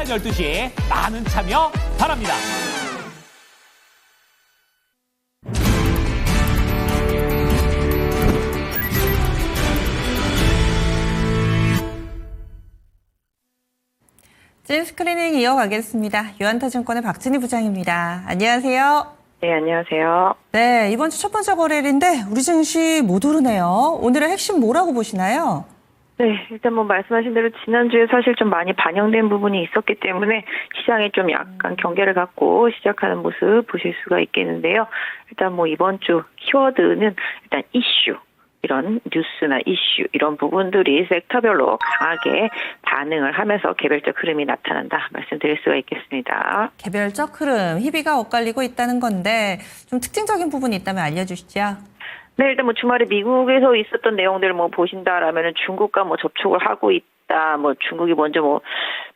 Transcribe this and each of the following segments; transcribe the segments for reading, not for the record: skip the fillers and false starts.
12시 많은 참여 바랍니다. 찐 스크리닝 이어가겠습니다. 유한타증권의 박진희 부장입니다. 안녕하세요. 네, 안녕하세요. 네, 이번 주 첫 번째 거래일인데 우리 증시 못 오르네요. 오늘의 핵심 뭐라고 보시나요? 네, 일단 뭐 말씀하신 대로 지난주에 사실 좀 많이 반영된 부분이 있었기 때문에 시장이 좀 약간 경계를 갖고 시작하는 모습 보실 수가 있겠는데요. 일단 뭐 이번 주 키워드는 일단 이슈. 이런 뉴스나 이슈 이런 부분들이 섹터별로 강하게 반응을 하면서 개별적 흐름이 나타난다 말씀드릴 수가 있겠습니다. 개별적 흐름, 희비가 엇갈리고 있다는 건데 좀 특징적인 부분이 있다면 알려주시죠. 네, 일단 뭐 주말에 미국에서 있었던 내용들을 뭐 보신다라면은 중국과 뭐 접촉을 하고 있다, 뭐 중국이 먼저 뭐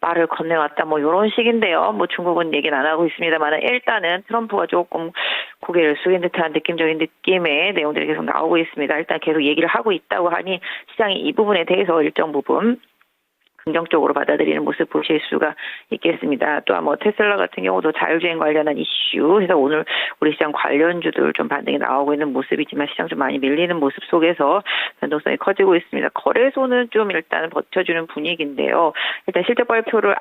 말을 건네왔다, 뭐 이런 식인데요. 뭐 중국은 얘기는 안 하고 있습니다만 일단은 트럼프가 조금 고개를 숙인 듯한 느낌적인 느낌의 내용들이 계속 나오고 있습니다. 일단 계속 얘기를 하고 있다고 하니 시장이 이 부분에 대해서 일정 부분 긍정적으로 받아들이는 모습 보실 수가 있겠습니다. 또한 뭐 테슬라 같은 경우도 자율주행 관련한 이슈 해서 오늘 우리 시장 관련주들 좀 반등이 나오고 있는 모습이지만 시장 좀 많이 밀리는 모습 속에서 변동성이 커지고 있습니다. 거래소는 좀 일단 버텨주는 분위기인데요. 일단 실적 발표를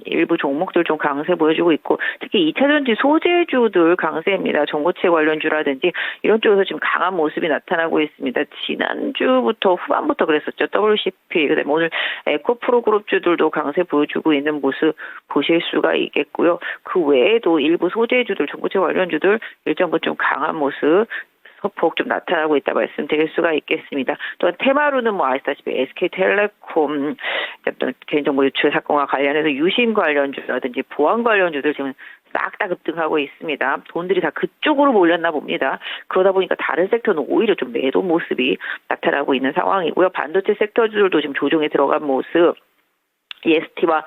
일부 종목들 좀 강세 보여주고 있고 특히 2차전지 소재주들 강세입니다. 전고체 관련주라든지 이런 쪽에서 지금 강한 모습이 나타나고 있습니다. 지난주부터 후반부터 그랬었죠. WCP, 그다음에 오늘 에코프로그룹주들도 강세 보여주고 있는 모습 보실 수가 있겠고요. 그 외에도 일부 소재주들, 전고체 관련주들 일정 부분 좀 강한 모습 소폭 좀 나타나고 있다 말씀드릴 수가 있겠습니다. 또한 테마루는 뭐 아시다시피 SK텔레콤 개인정보 유출 사건과 관련해서 유심 관련주라든지 보안 관련주들 지금 싹 다 급등하고 있습니다. 돈들이 다 그쪽으로 몰렸나 봅니다. 그러다 보니까 다른 섹터는 오히려 좀 매도 모습이 나타나고 있는 상황이고요. 반도체 섹터들도 지금 조정에 들어간 모습, EST와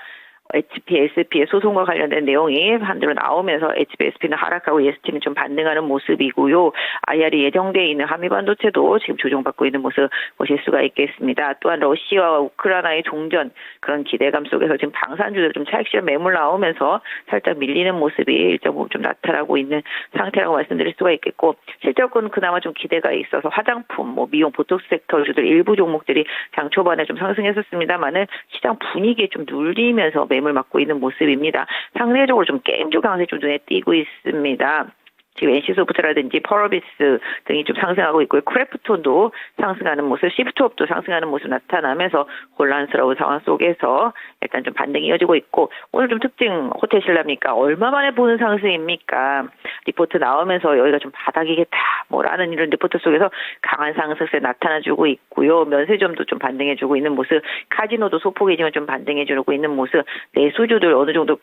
HP, SP의 소송과 관련된 내용이 반대로 나오면서 HP, SP는 하락하고 EST는 좀 반등하는 모습이고요. IR이 예정되어 있는 한미반도체도 지금 조정받고 있는 모습 보실 수가 있겠습니다. 또한 러시아와 우크라이나의 종전 그런 기대감 속에서 지금 방산주들 좀 차익 실현 매물 나오면서 살짝 밀리는 모습이 일정 부분 좀 나타나고 있는 상태라고 말씀드릴 수가 있겠고 실적은 그나마 좀 기대가 있어서 화장품, 뭐 미용, 보톡스 섹터주들 일부 종목들이 장 초반에 좀 상승했었습니다만은 시장 분위기에 좀 눌리면서 매물 맞고 있는 모습입니다. 상대적으로 좀 게임주 강세 좀 눈에 띄고 있습니다. 지금 NC소프트라든지 펄어비스 등이 좀 상승하고 있고요. 크래프톤도 상승하는 모습, 시프트업도 상승하는 모습 나타나면서 혼란스러운 상황 속에서 일단 좀 반등이 이어지고 있고 오늘 좀 특징 호텔신라입니까? 얼마 만에 보는 상승입니까? 리포트 나오면서 여기가 좀 바닥이겠다 뭐라는 이런 리포트 속에서 강한 상승세 나타나주고 있고요. 면세점도 좀 반등해주고 있는 모습, 카지노도 소폭이지만 좀 반등해주고 있는 모습, 내수주들 어느 정도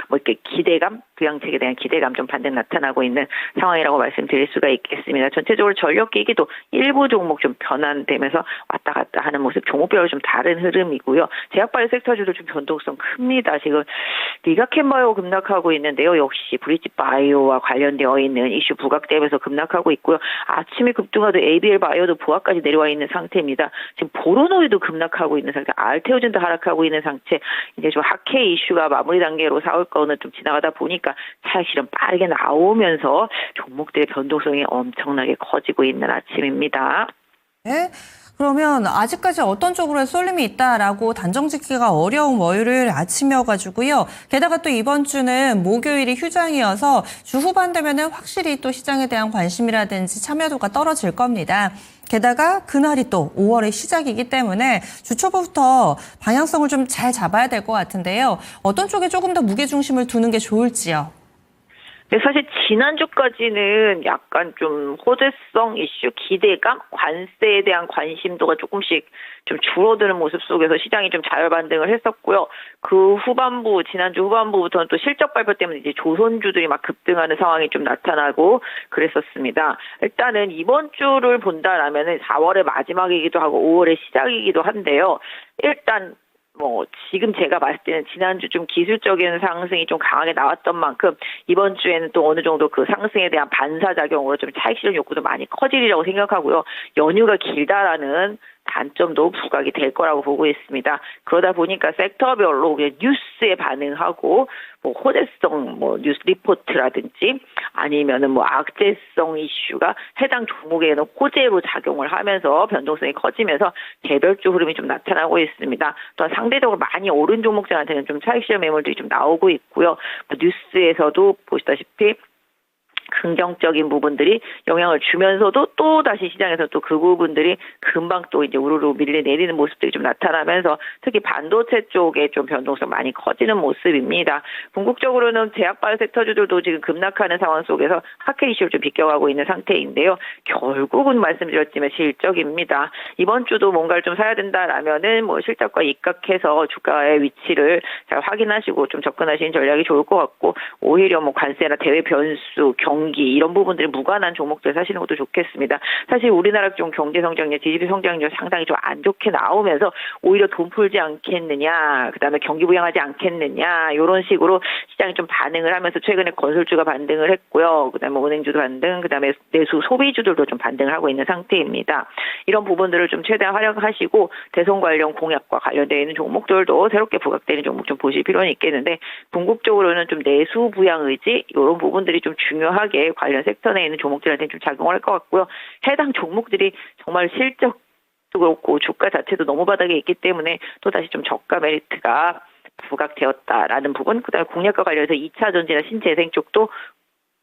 뭐 이렇게 기대감, 부양책에 대한 기대감 좀 반등 나타나고 있는 상황이라고 말씀드릴 수가 있겠습니다. 전체적으로 전력기기도 일부 종목 좀 변환되면서 왔다 갔다 하는 모습, 종목별로 좀 다른 흐름이고요. 제약바이오 섹터주도 좀 변동성 큽니다. 지금 리가캔바이오 급락하고 있는데요. 역시 브릿지바이오와 관련되어 있는 이슈 부각되면서 급락하고 있고요. 아침에 급등하던 ABL바이오도 부하까지 내려와 있는 상태입니다. 지금 보로노이도 급락하고 있는 상태, 알테오젠도 하락하고 있는 상태, 이제 좀 학회 이슈가 마무리 단계로 4월 거는 좀 지나가다 보니까 차익 실현 빠르게 나오면서 종목들의 변동성이 엄청나게 커지고 있는 아침입니다. 네? 그러면 아직까지 어떤 쪽으로 쏠림이 있다라고 단정 짓기가 어려운 월요일 아침이어가지고요. 게다가 또 이번 주는 목요일이 휴장이어서 주 후반 되면은 확실히 또 시장에 대한 관심이라든지 참여도가 떨어질 겁니다. 게다가 그날이 또 5월의 시작이기 때문에 주 초부터 방향성을 좀 잘 잡아야 될 것 같은데요. 어떤 쪽에 조금 더 무게중심을 두는 게 좋을지요? 사실 지난주까지는 약간 좀 호재성 이슈, 기대감, 관세에 대한 관심도가 조금씩 좀 줄어드는 모습 속에서 시장이 좀 자율 반등을 했었고요. 그 후반부, 지난주 후반부부터는 또 실적 발표 때문에 이제 조선주들이 막 급등하는 상황이 좀 나타나고 그랬었습니다. 일단은 이번 주를 본다라면은 4월의 마지막이기도 하고 5월의 시작이기도 한데요. 일단 지금 제가 봤을 때는 지난주 좀 기술적인 상승이 좀 강하게 나왔던 만큼 이번 주에는 또 어느 정도 그 상승에 대한 반사작용으로 좀 차익 실현 욕구도 많이 커지리라고 생각하고요. 연휴가 길다라는 단점도 부각이 될 거라고 보고 있습니다. 그러다 보니까 섹터별로 뉴스에 반응하고 뭐 호재성 뭐 뉴스 리포트라든지 아니면은 뭐 악재성 이슈가 해당 종목에는 호재로 작용을 하면서 변동성이 커지면서 개별주 흐름이 좀 나타나고 있습니다. 또한 상대적으로 많이 오른 종목들한테는 좀 차익 실현 매물들이 좀 나오고 있고요. 뭐 뉴스에서도 보시다시피 긍정적인 부분들이 영향을 주면서도 또 다시 시장에서 또 그 부분들이 금방 또 이제 우르르 밀려내리는 모습들이 좀 나타나면서 특히 반도체 쪽에 좀 변동성 많이 커지는 모습입니다. 궁극적으로는 제약바이오 섹터주들도 지금 급락하는 상황 속에서 하락 이슈를 좀 비껴가고 있는 상태인데요. 결국은 말씀드렸지만 실적입니다. 이번 주도 뭔가를 좀 사야 된다라면은 뭐 실적과 입각해서 주가의 위치를 잘 확인하시고 좀 접근하시는 전략이 좋을 것 같고 오히려 뭐 관세나 대외 변수, 경기 이런 부분들이 무관한 종목들 사시는 것도 좋겠습니다. 사실 우리나라 좀 경제 성장률, GDP 성장률 상당히 좀 안 좋게 나오면서 오히려 돈 풀지 않겠느냐, 그다음에 경기 부양하지 않겠느냐 이런 식으로 시장이 좀 반응을 하면서 최근에 건설주가 반등을 했고요. 그다음에 은행주도 반등, 그다음에 내수 소비주들도 좀 반등을 하고 있는 상태입니다. 이런 부분들을 좀 최대한 활용하시고 대선 관련 공약과 관련되어 있는 종목들도 새롭게 부각되는 종목 좀 보실 필요는 있겠는데 궁극적으로는 좀 내수 부양 의지 이런 부분들이 좀 중요하게 관련 섹터 내에 있는 종목들한테 좀 작용을 할 것 같고요. 해당 종목들이 정말 실적도 그렇고 주가 자체도 너무 바닥에 있기 때문에 또다시 좀 저가 메리트가 부각되었다라는 부분, 그다음에 공약과 관련해서 2차 전지나 신재생 쪽도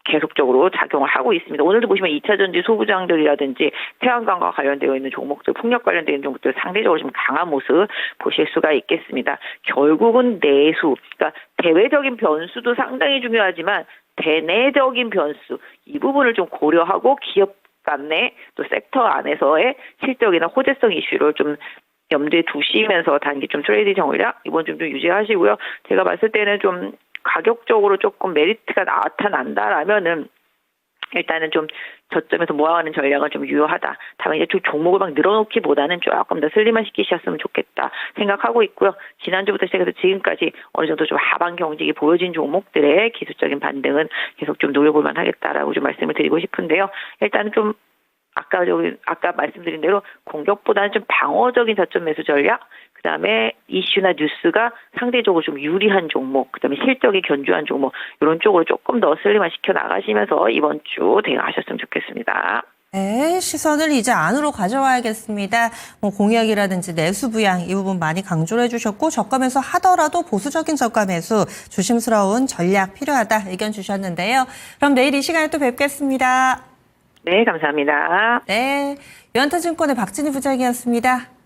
계속적으로 작용을 하고 있습니다. 오늘도 보시면 2차 전지 소부장들이라든지 태양광과 관련되어 있는 종목들, 풍력 관련되어 있는 종목들 상대적으로 좀 강한 모습 보실 수가 있겠습니다. 결국은 내수, 그러니까 대외적인 변수도 상당히 중요하지만 대내적인 변수, 이 부분을 좀 고려하고 기업 간내 또 섹터 안에서의 실적이나 호재성 이슈를 좀 염두에 두시면서 단기 좀 트레이딩 전략 이번 좀 유지하시고요. 제가 봤을 때는 좀 가격적으로 조금 메리트가 나타난다라면은 일단은 좀 저점에서 모아가는 전략은 좀 유효하다. 다만 이제 종목을 막 늘어놓기보다는 조금 더 슬림화 시키셨으면 좋겠다 생각하고 있고요. 지난주부터 시작해서 지금까지 어느 정도 좀 하방 경직이 보여진 종목들의 기술적인 반등은 계속 좀 노려볼만 하겠다라고 좀 말씀을 드리고 싶은데요. 일단은 좀 아까 말씀드린 대로 공격보다는 좀 방어적인 저점 매수 전략, 그다음에 이슈나 뉴스가 상대적으로 좀 유리한 종목, 그다음에 실적이 견조한 종목 이런 쪽으로 조금 더 슬림화 시켜 나가시면서 이번 주 대응하셨으면 좋겠습니다. 네, 시선을 이제 안으로 가져와야겠습니다. 뭐 공약이라든지 내수 부양 이 부분 많이 강조를 해주셨고 저가매수 하더라도 보수적인 저가매수 조심스러운 전략 필요하다 의견 주셨는데요. 그럼 내일 이 시간에 또 뵙겠습니다. 네, 감사합니다. 네, 유한타증권의 박진희 부장이었습니다.